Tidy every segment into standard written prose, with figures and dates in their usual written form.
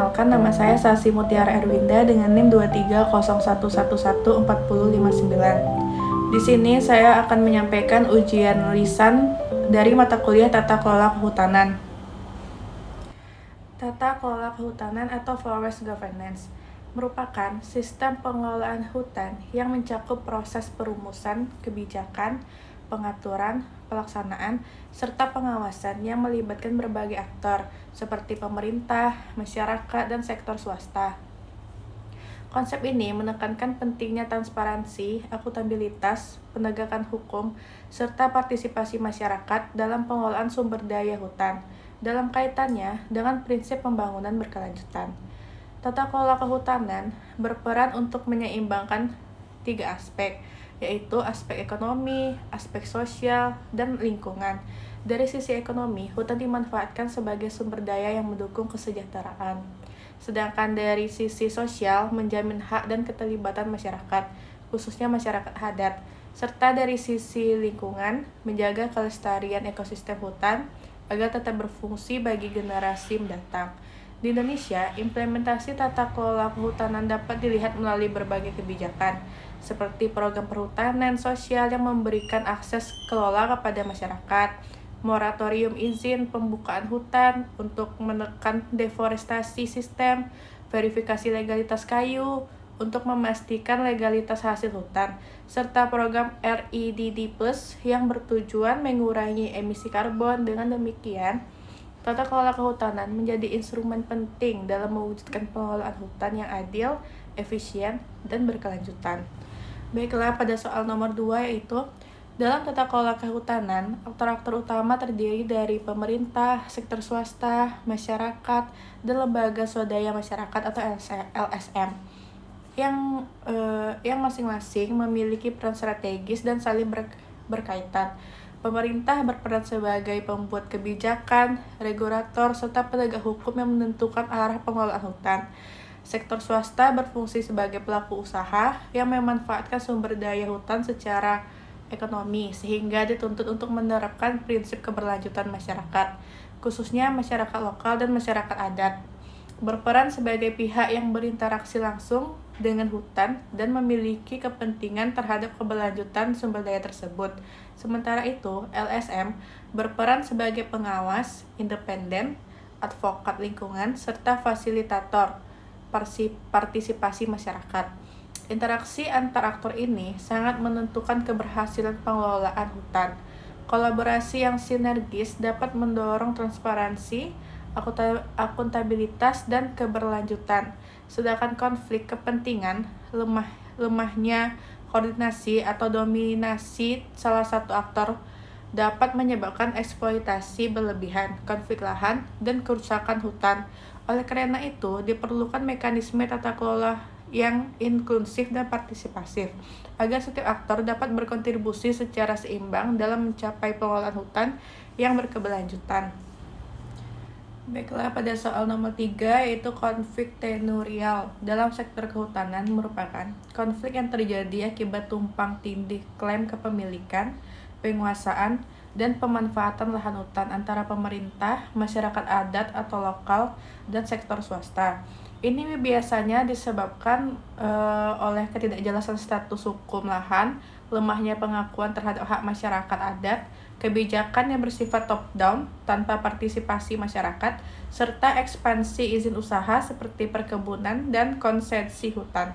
Perkenalkan, nama saya Sasi Mutiara Erwinda dengan NIM 2301114059. Di sini saya akan menyampaikan ujian lisan dari mata kuliah Tata Kelola Kehutanan. Tata Kelola Kehutanan atau Forest Governance merupakan sistem pengelolaan hutan yang mencakup proses perumusan kebijakan, pengaturan, pelaksanaan, serta pengawasan yang melibatkan berbagai aktor seperti pemerintah, masyarakat, dan sektor swasta. Konsep ini menekankan pentingnya transparansi, akuntabilitas, penegakan hukum, serta partisipasi masyarakat dalam pengelolaan sumber daya hutan dalam kaitannya dengan prinsip pembangunan berkelanjutan. Tata kelola kehutanan berperan untuk menyeimbangkan 3 aspek, yaitu aspek ekonomi, aspek sosial, dan lingkungan. Dari sisi ekonomi, hutan dimanfaatkan sebagai sumber daya yang mendukung kesejahteraan. Sedangkan dari sisi sosial, menjamin hak dan keterlibatan masyarakat, khususnya masyarakat adat. Serta dari sisi lingkungan, menjaga kelestarian ekosistem hutan agar tetap berfungsi bagi generasi mendatang. Di Indonesia, implementasi tata kelola kehutanan dapat dilihat melalui berbagai kebijakan, seperti program perhutanan sosial yang memberikan akses kelola kepada masyarakat, moratorium izin pembukaan hutan untuk menekan deforestasi sistem, verifikasi legalitas kayu untuk memastikan legalitas hasil hutan, serta program REDD+ yang bertujuan mengurangi emisi karbon. Dengan demikian, tata kelola kehutanan menjadi instrumen penting dalam mewujudkan pengelolaan hutan yang adil, efisien, dan berkelanjutan. Baiklah, pada soal nomor 2 yaitu dalam tata kelola kehutanan, aktor-aktor utama terdiri dari pemerintah, sektor swasta, masyarakat, dan lembaga swadaya masyarakat atau LSM yang masing-masing memiliki peran strategis dan saling berkaitan. Pemerintah berperan sebagai pembuat kebijakan, regulator, serta penegak hukum yang menentukan arah pengelolaan hutan. Sektor swasta berfungsi sebagai pelaku usaha yang memanfaatkan sumber daya hutan secara ekonomi, sehingga dituntut untuk menerapkan prinsip keberlanjutan masyarakat, khususnya masyarakat lokal dan masyarakat adat. Berperan sebagai pihak yang berinteraksi langsung dengan hutan dan memiliki kepentingan terhadap keberlanjutan sumber daya tersebut. Sementara itu, LSM berperan sebagai pengawas, independen, advokat lingkungan, serta fasilitator partisipasi masyarakat. Interaksi antar aktor ini sangat menentukan keberhasilan pengelolaan hutan. Kolaborasi yang sinergis dapat mendorong transparansi, akuntabilitas, dan keberlanjutan. Sedangkan konflik kepentingan, lemahnya koordinasi atau dominasi salah satu aktor dapat menyebabkan eksploitasi berlebihan, konflik lahan, dan kerusakan hutan. Oleh karena itu, diperlukan mekanisme tata kelola yang inklusif dan partisipasif, agar setiap aktor dapat berkontribusi secara seimbang dalam mencapai pengelolaan hutan yang berkeberlanjutan. Baiklah, pada soal nomor 3 yaitu konflik tenurial dalam sektor kehutanan merupakan konflik yang terjadi akibat tumpang tindih klaim kepemilikan, penguasaan, dan pemanfaatan lahan hutan antara pemerintah, masyarakat adat atau lokal, dan sektor swasta. Ini biasanya disebabkan oleh ketidakjelasan status hukum lahan, lemahnya pengakuan terhadap hak masyarakat adat, kebijakan yang bersifat top-down tanpa partisipasi masyarakat, serta ekspansi izin usaha seperti perkebunan dan konsesi hutan.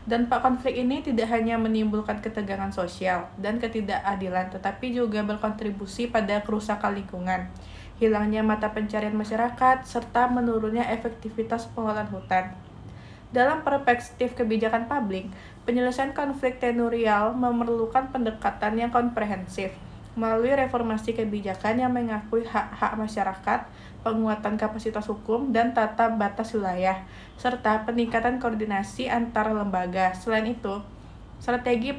Dampak konflik ini tidak hanya menimbulkan ketegangan sosial dan ketidakadilan, tetapi juga berkontribusi pada kerusakan lingkungan, hilangnya mata pencarian masyarakat, serta menurunnya efektivitas pengelolaan hutan. Dalam perspektif kebijakan publik, penyelesaian konflik tenurial memerlukan pendekatan yang komprehensif melalui reformasi kebijakan yang mengakui hak-hak masyarakat, penguatan kapasitas hukum, dan tata batas wilayah, serta peningkatan koordinasi antar lembaga. Selain itu, strategi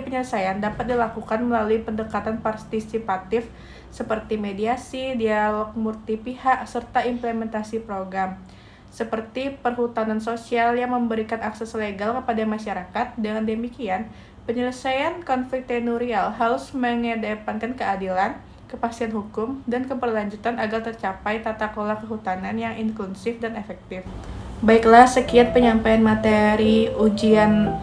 penyelesaian dapat dilakukan melalui pendekatan partisipatif seperti mediasi, dialog multi pihak, serta implementasi program seperti perhutanan sosial yang memberikan akses legal kepada masyarakat. Dengan demikian, penyelesaian konflik tenurial harus mengedepankan keadilan, kepastian hukum, dan keberlanjutan agar tercapai tata kelola kehutanan yang inklusif dan efektif. Baiklah, sekian penyampaian materi ujian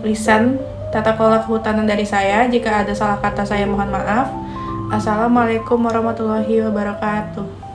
lisan tata kelola kehutanan dari saya. Jika ada salah kata saya mohon maaf. Assalamualaikum warahmatullahi wabarakatuh.